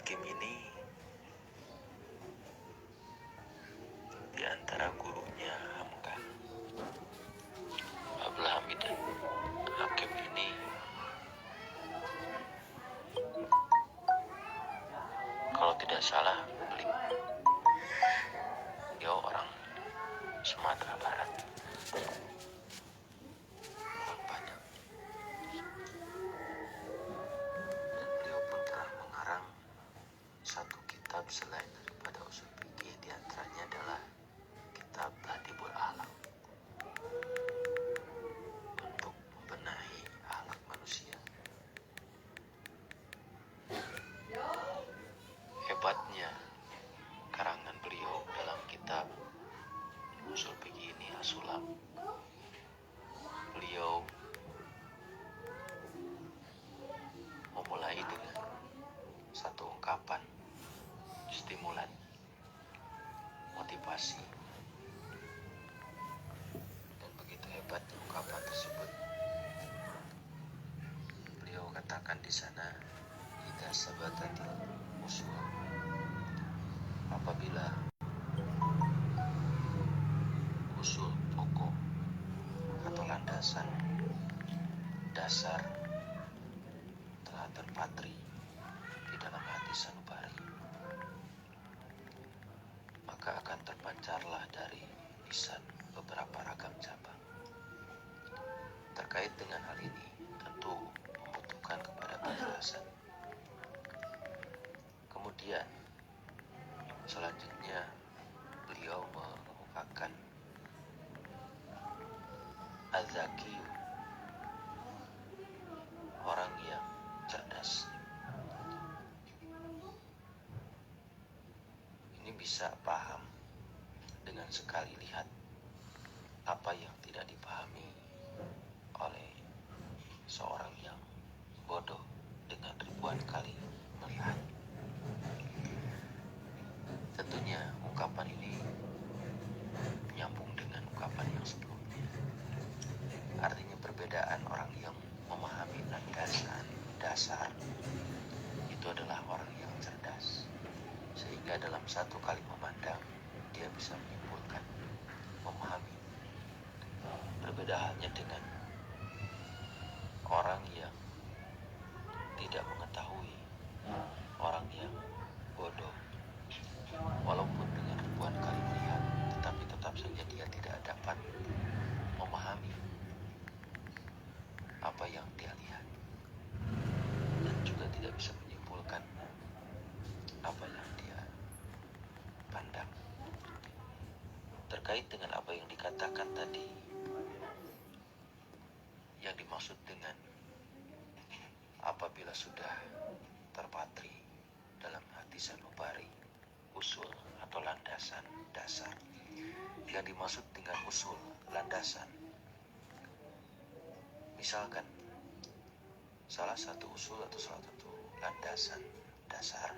Hakim ini di antara gurunya Hamka, Abdul Hamid. Hakim ini kalau tidak salah dia orang Sumatera Barat, orang Padang. Dan beliau pun telah mengarang satu kitab selain daripada usul fikih, di antaranya adalah kitab Tahdhibul Akhlaq, untuk membenahi akhlak manusia. Hebatnya karangan beliau dalam kitab usul fikih ini As-Sulam. Beliau memulai dengan satu ungkapan stimulan, motivasi, dan begitu hebatnya ungkapan tersebut. Beliau katakan di sana, "Idza sabatatil usul," apabila usul pokok atau landasan dasar telah terpatri di dalam hati sanubari, maka akan terpancarlah dari lisan beberapa ragam cabang. Terkait dengan hal ini tentu membutuhkan kepada penjelasan. Kemudian selanjutnya beliau mengemukakan Az-Zakiyu, orang yang cerdas. Ini bisa paham dengan sekali lihat apa yang tidak dipahami oleh seorang yang bodoh dengan ribuan kali melihat. Tentunya ungkapan ini menyambung dengan ungkapan yang sebelumnya. Artinya perbedaan orang yang memahami landasan dasar itu adalah orang yang cerdas, sehingga dalam satu kali memandang dia bisa menyimpulkan, memahami. Berbeda halnya dengan orang yang tidak mengetahui, orang yang bodoh. Walaupun dengan ribuan kali melihat, tetapi tetap saja dia tidak dapat memahami apa yang dia lihat, dan juga tidak bisa menyimpulkan apa yang dia pandang. Terkait dengan apa yang dikatakan tadi, yang dimaksud dengan apabila sudah terpatri dalam hati sanubari usul atau landasan dasar, yang dimaksud dengan usul landasan, misalkan salah satu usul atau salah satu landasan dasar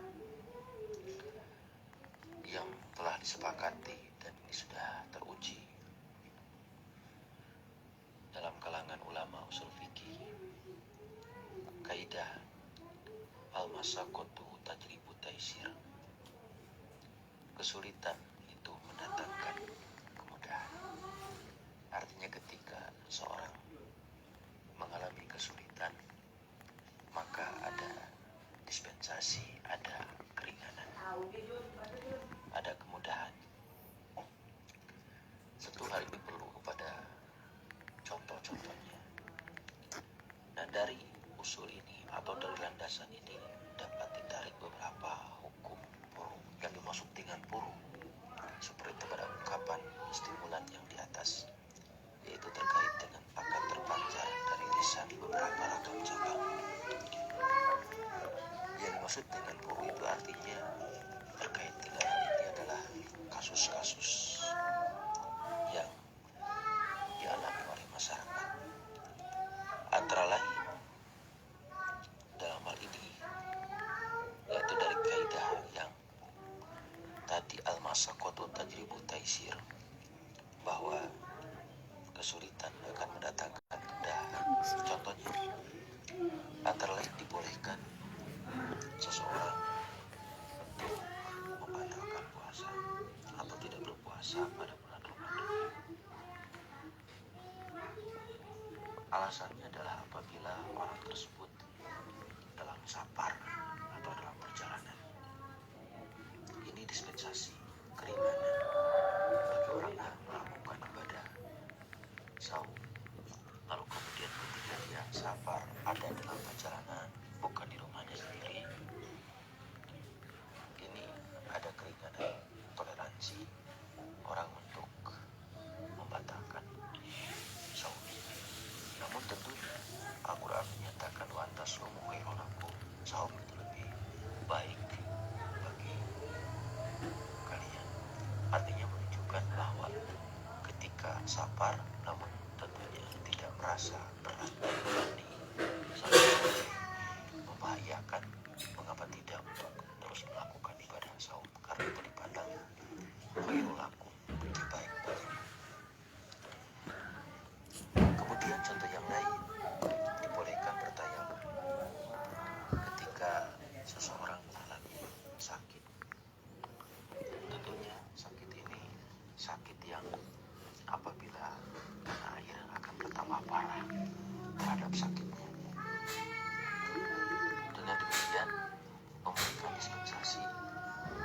yang telah disepakati dan ini sudah teruji dalam kalangan ulama usul fikih, kaidah al-masyaqqatu tajribu taisir, kesulitan itu mendatangkan kemudahan. Artinya ketika seorang mengalami kesulitan, maka ada dispensasi, ada keringanan, ada kemudahan. Tentu hal ini perlu kepada contoh-contohnya. Nah, dari usul ini atau dari landasan ini dapat ditarik beberapa hukum puru yang dimaksud dengan puru, seperti pada ungkapan stimulan yang di atas, yaitu terkait dengan akan terpancar dari lisan beberapa ragam cabang. Yang dimaksud dengan puru itu artinya terkait dengan hal ini adalah kasus-kasus yang dialami oleh masyarakat. Antara lain dalam hal ini yaitu dari kaidah yang tadi al-masyaqqatu tajribu taisir, bahwa kesulitan akan mendatangkan kemudahan. Contohnya, antara lain dibolehkan seseorang puasa pada bulan Ramadan. Alasannya adalah apabila orang tersebut dalam safar atau dalam perjalanan. Ini dispensasi keringanan bagi orang yang melakukan ibadah saum. Lalu kemudian ketika dia safar ada dalam perjalanan, bukan di rumahnya sendiri, ini ada keringanan toleransi orang untuk membatalkan saum. Namun tentunya Al-Quran menyatakan wa antasumu khairun lakum, saum itu lebih baik bagi kalian. Artinya menunjukkan bahwa ketika safar namun tentunya tidak merasa berat dan berani sampai membahayakan, mengapa tidak untuk terus melakukan ibadah saum, karena itu dipandang khairul lakum, lebih baik bagimu. Kemudian contoh yang lain, dibolehkan bertayamum ketika seseorang mengalami sakit. Tentunya sakit ini sakit yang apabila kena air akan bertambah parah terhadap sakitnya. Dengan demikian memberikan dispensasi,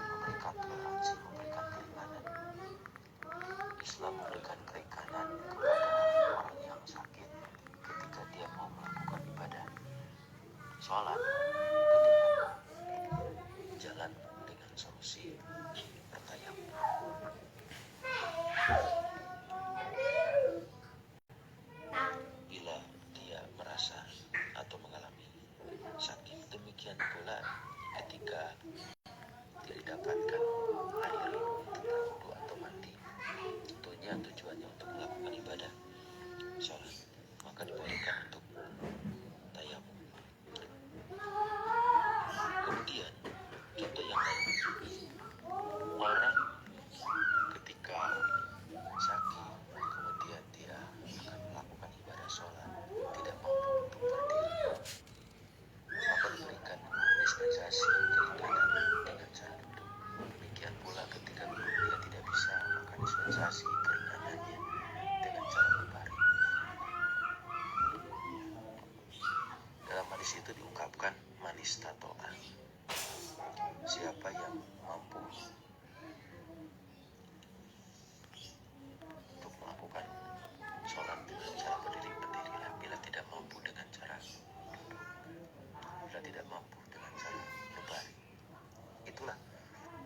memberikan toleransi, memberikan keringanan. Islam memberikan keringanan kepada orang yang sakit ketika dia mau melakukan ibadah sholat dengan jalan dengan solusi bertayamum. Bila dia merasa atau mengalami sakit, demikian pula ketika dia didapatkan air tentang wudu atau mandi, tentunya tujuannya untuk melakukan ibadah sholat, maka dibolehkan untuk tayamum. Kemudian contoh yang lain, orang ketika sakit kemudian dia akan melakukan ibadah sholat tidak mampu untuk berdiri, maka diberikan dispensasi keringanan dengan cara duduk. Demikian pula ketika dia tidak bisa, maka dispensasi keringanannya dengan cara berbaring. Dalam hadis itu diungkapkan manis tatoa, siapa yang mampu untuk melakukan sholat dengan cara berdiri, berdirilah. Bila tidak mampu dengan cara duduk, bila tidak mampu dengan cara berbaring. Itulah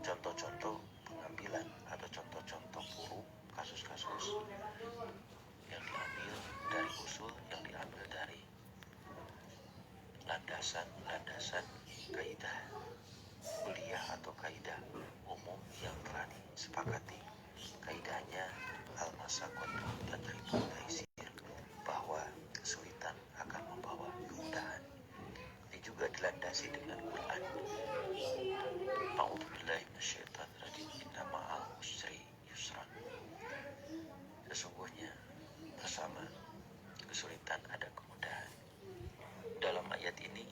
contoh-contoh pengambilan atau contoh-contoh buruk kasus-kasus yang diambil dari usul, yang diambil dari landasan kaidah kuliah atau kaidah umum yang telah disepakati. Kaidahnya al-masyaqqatu tajlibu taisir, bahwa kesulitan akan membawa kemudahan. Ini juga dilandasi dengan Quran. A'udzubillahi minasyaitonir rajim. Inna ma'al usri yusran. Sesungguhnya bersama kesulitan ada kemudahan. Dalam ayat ini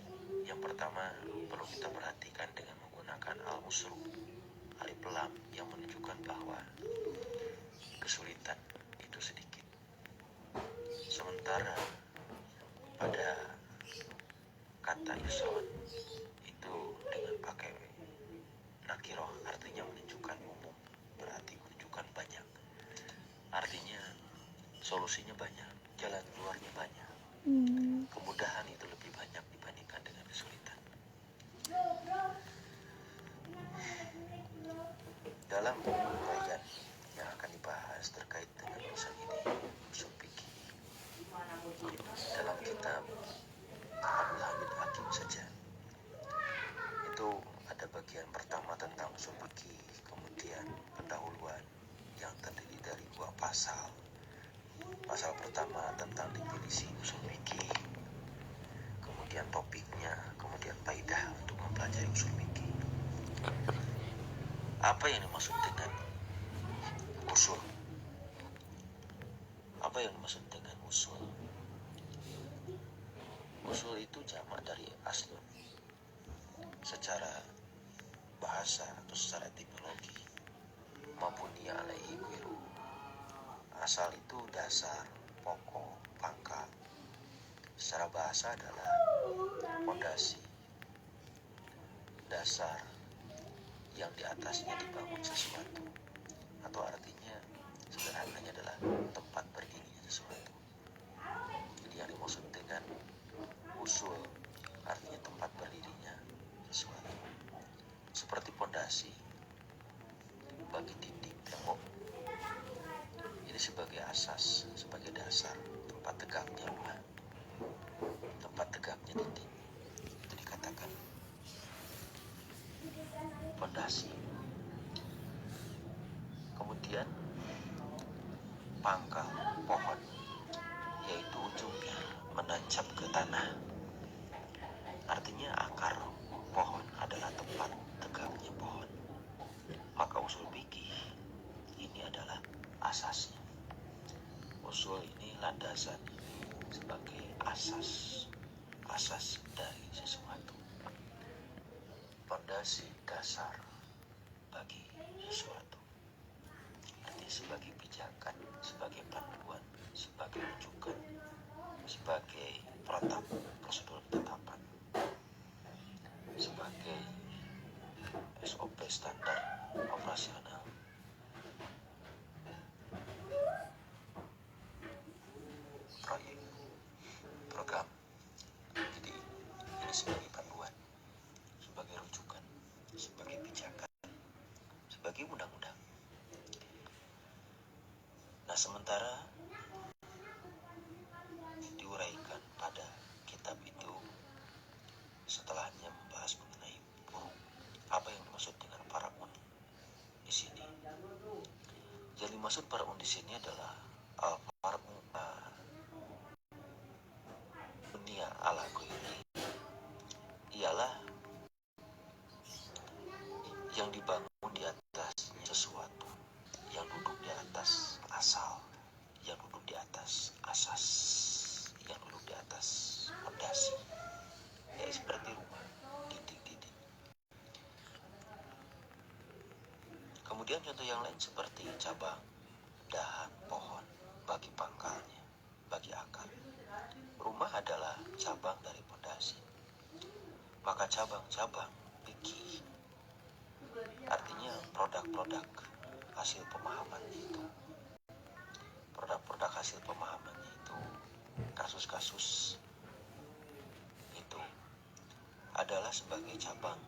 yang pertama perlu kita perhatikan dengan menggunakan al-usru, alif lam, yang menunjukkan bahwa kesulitan itu sedikit. Sementara pada kata yusron itu dengan pakai nakiroh, artinya menunjukkan umum, berarti menunjukkan banyak. Artinya solusinya banyak, jalan keluarnya banyak. Kemudahan itu lebih banyak dibandingkan dengan kesulitan. Dalam uraian yang akan dibahas terkait dengan urusan ini, usul fikih, dalam kitab Abdul Hamid Hakim saja, itu ada bagian pertama tentang usul fikih, kemudian pendahuluan yang terdiri dari 2 pasal. Pasal pertama tentang definisi usul fikih, kemudian topiknya, kemudian faidah untuk mempelajari usul fikih. Apa yang dimaksud dengan usul? Apa yang dimaksud dengan usul? Usul itu jamak dari aslun. Secara bahasa atau secara etimologi, mabuni alaihi ghairu. Asal itu dasar, pokok, pangkal. Secara bahasa adalah fondasi, dasar yang di atasnya dibangun sesuatu, atau artinya sederhananya adalah tempat berdirinya sesuatu. Jadi yang dimaksud dengan usul artinya tempat berdirinya sesuatu. Seperti fondasi bagi dinding tembok, ini sebagai asas, sebagai dasar tempat tegaknya rumah, tempat tegaknya dinding, itu dikatakan fondasi. Kemudian pangkal pohon, yaitu ujungnya menancap ke tanah. Artinya akar pohon adalah tempat tegaknya pohon. Maka usul fikih ini adalah asasnya. Usul ini landasan sebagai asas dari sesuatu. Fondasi dasar bagi sesuatu. Artinya sebagai pijakan, sebagai panduan, sebagai rujukan, sebagai protap, prosedur penetapan, sebagai SOP standar operasional. Proyek, program. Jadi ini sebagai panduan, sebagai rujukan, sebagai pijakan, sebagai undang-undang. Nah, sementara diuraikan pada kitab itu setelahnya membahas mengenai furu', apa yang dimaksud dengan faraun di sini. Jadi maksud faraun di sini adalah al-far'u dunia ala ghairi, ialah yang dibangun di atasnya sesuatu, yang duduk di atas asal, yang duduk di atas asas, yang duduk di atas fondasi, ya seperti rumah, dinding-dinding. Kemudian contoh yang lain seperti cabang, dahan, pohon, bagi pangkalnya, bagi akar. Rumah adalah cabang dari fondasi. Maka cabang-cabang fikih artinya produk-produk hasil pemahamannya itu, produk-produk hasil pemahamannya itu, kasus-kasus itu adalah sebagai cabang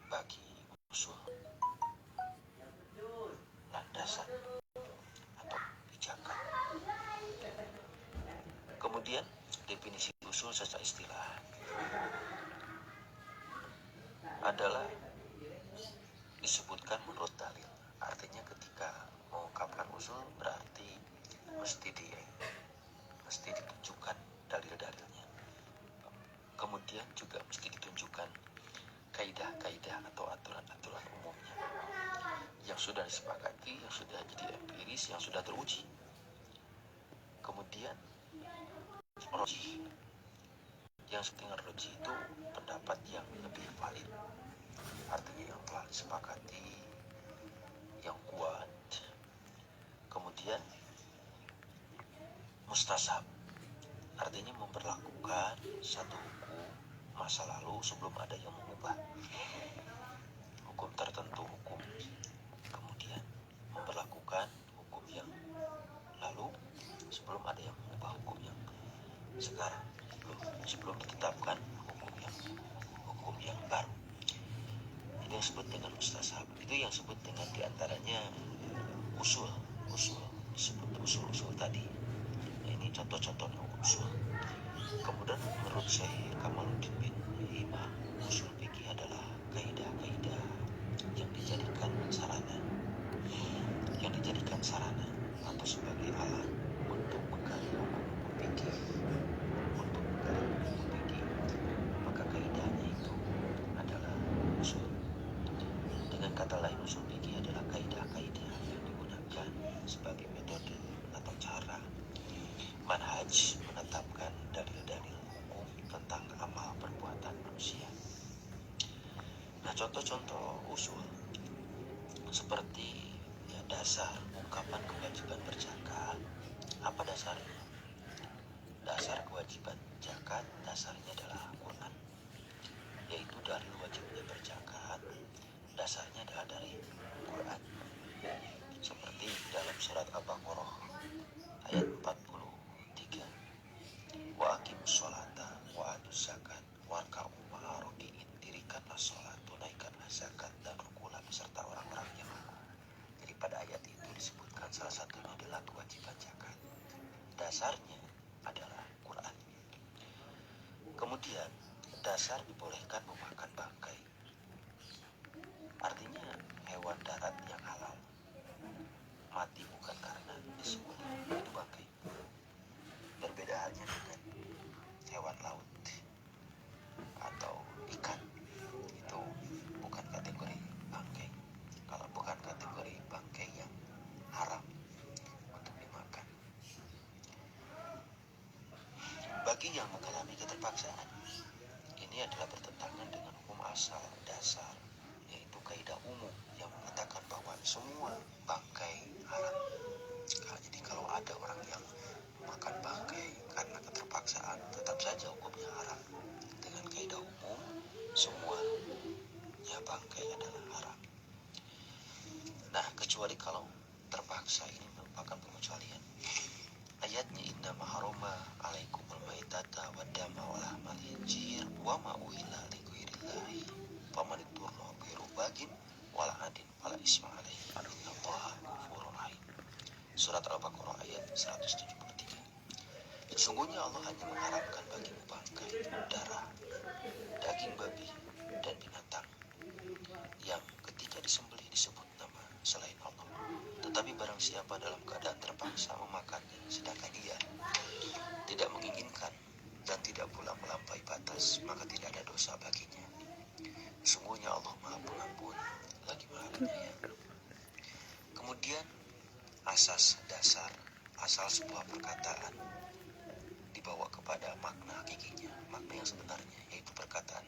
bagi usul, landasan atau pijakan. Kemudian definisi usul secara istilah adalah disebutkan menurut dalil. Artinya ketika mengungkapkan usul berarti mesti ditunjukkan dalil-dalilnya. Kemudian juga mesti ditunjukkan kaidah-kaidah atau aturan-aturan umumnya yang sudah disepakati, yang sudah jadi empiris, yang sudah teruji. Kemudian roji, yang dengan roji itu pendapat yang lebih valid, artinya yang telah disepakati, yang kuat. Kemudian mustasab, artinya memperlakukan satu hukum masa lalu sebelum ada yang mengubah hukum tertentu, hukum kemudian memperlakukan hukum yang lalu sebelum ada yang mengubah hukum yang sekarang, sebelum ditetapkan hukum yang baru. Itu yang disebut dengan mustasab. Itu yang disebut dengan diantaranya usul disebut usul tadi. Nah, ini contoh-contohnya usul. Kemudian menurut Syekh Kamaluddin bin Imam, usul fikih adalah kaidah-kaidah yang dijadikan sarana atau sebagai alat untuk menggali hukum fikih, maka kaidahnya itu adalah usul. Dengan kata lain, usul fikih adalah kaidah-kaidah yang digunakan sebagai metode atau cara manhaj menetapkan dalil-dalil hukum tentang amal perbuatan manusia. Nah, contoh-contoh usul seperti dasar ungkapan kewajiban berzakat. Apa dasarnya? Dasar kewajiban zakat dasarnya adalah Quran, yaitu dalil wajibnya berzakat dasarnya adalah dari Quran. Seperti dalam surat Al-Baqarah ayat 43, wa aqimus sholata wa atuz zakat warka'u ma'a raki'in, dirikanlah sholat, tunaikanlah zakat, dan rukulah beserta orang-orang yang ruku. Jadi pada ayat itu disebutkan salah satunya adalah kewajiban zakat. Dasarnya adalah Quran. Kemudian dasar dibolehkan memakan bangkai, artinya hewan darat yang halal, mati bukan karena disembelih, itu bangkai. Berbeda halnya dengan hewan laut atau ikan, itu bukan kategori bangkai. Kalau bukan kategori bangkai yang haram untuk dimakan. Bagi yang mengalami keterpaksaan, ini adalah bertentangan dengan hukum asal dasar, yaitu kaidah umum yang mengatakan bahwa semua bangkai haram. Jadi kalau ada orang yang makan bangkai karena keterpaksaan, tetap saja hukumnya haram. Dengan kaidah umum, semua bangkai adalah haram. Nah, kecuali kalau terpaksa, ini merupakan pengecualian. Ayatnya innama harama alaikumul maitata waddama wa lahmal khinzir wa ma uhilla li ghairillahi faman ittara ghairu bagin wala adin wala isma alaihi innallaha ghafurur rahim. Surat Al-Baqarah ayat 173. Sesungguhnya Allah hanya mengharamkan bagimu bangkai, darah, daging babi, dan binatang yang ketika disembelih disebut nama selain Allah. Tetapi barang siapa dalam keadaan terpaksa memakannya, sedangkan ia tidak menginginkan dan tidak pula melampaui batas, maka tidak ada dosa baginya. Sesungguhnya Allah Maha Pengampun lagi Maha Penyayang. Kemudian asas dasar, asal sebuah perkataan dibawa kepada makna hakikinya, makna yang sebenarnya, yaitu perkataan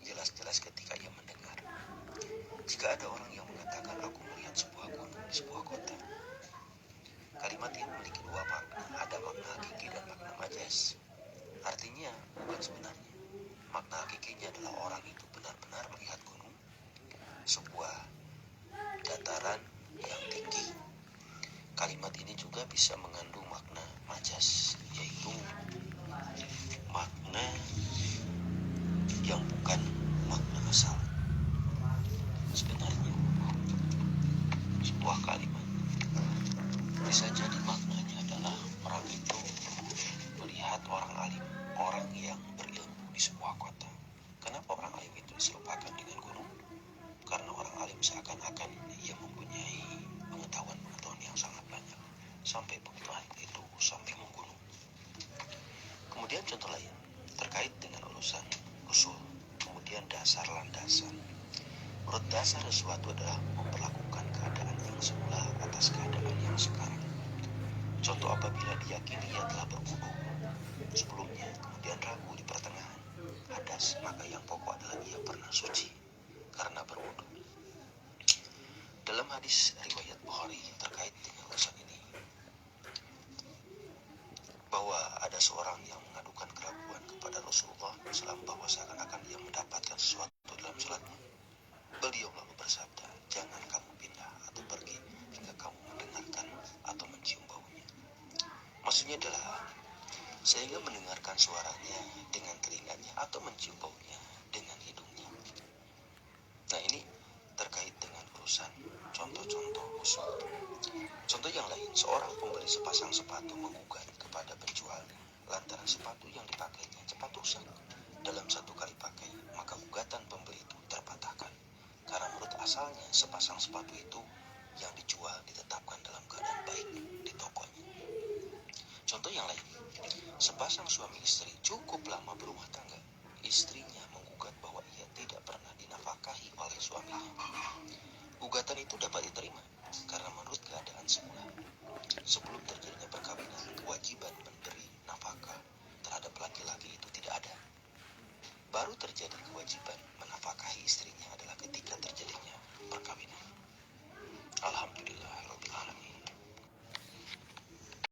jelas-jelas ketika ia mendengar. Jika ada orang yang mengatakan aku melihat sebuah gunung di sebuah kota, kalimat ini memiliki dua makna, ada makna hakiki dan makna majaz. Artinya bukan sebenarnya. Makna hakikinya adalah orang itu benar-benar melihat gunung, sebuah dataran yang tinggi. Kalimat ini juga bisa mengandung makna majaz, yaitu makna yang bukan makna asal. Sebenarnya sebuah kalimat bisa jadi maknanya adalah orang itu melihat orang alim, orang yang berilmu di sebuah kota. Kenapa orang alim itu diserupakan dengan gunung? Karena orang alim seakan-akan ia mempunyai pengetahuan yang sangat banyak, sampai pengetahuan itu sampai menggunung. Kemudian contoh lain terkait dengan urusan usul, kemudian dasar landasan. Menurut dasar sesuatu adalah memperlakukan keadaan yang semula atas keadaan yang sekarang. Contoh, apabila diyakini ia telah berwudu sebelumnya, kemudian ragu di pertengahan hadas, maka yang pokok adalah ia pernah suci karena berwudu. Dalam hadis riwayat Bukhari terkait dengan urusan ini, bahwa ada seorang yang mengadukan keraguan kepada Rasulullah SAW bahwa seakan-akan ia mendapatkan sesuatu dalam sholatnya. Beliau lalu bersabda, jangan kamu pindah atau pergi hingga kamu mendengarkan atau mencium baunya. Maksudnya adalah sehingga mendengarkan suaranya dengan telinganya atau mencium baunya dengan hidungnya. Nah, ini terkait dengan urusan contoh-contoh usul. Contoh yang lain, seorang pembeli sepasang sepatu menggugat kepada penjualnya lantaran sepatu yang dipakainya cepat rusak dalam satu kali pakai, maka gugatan pembeli itu terpatahkan. Karena menurut asalnya sepasang sepatu itu yang dijual ditetapkan dalam keadaan baik di tokonya. Contoh yang lain, sepasang suami istri cukup lama berumah tangga. Istrinya menggugat bahwa ia tidak pernah dinafkahi oleh suaminya. Gugatan itu dapat diterima karena menurut keadaan semula, sebelum terjadinya perkawinan, kewajiban memberi nafkah terhadap laki-laki itu tidak ada. Baru terjadi kewajiban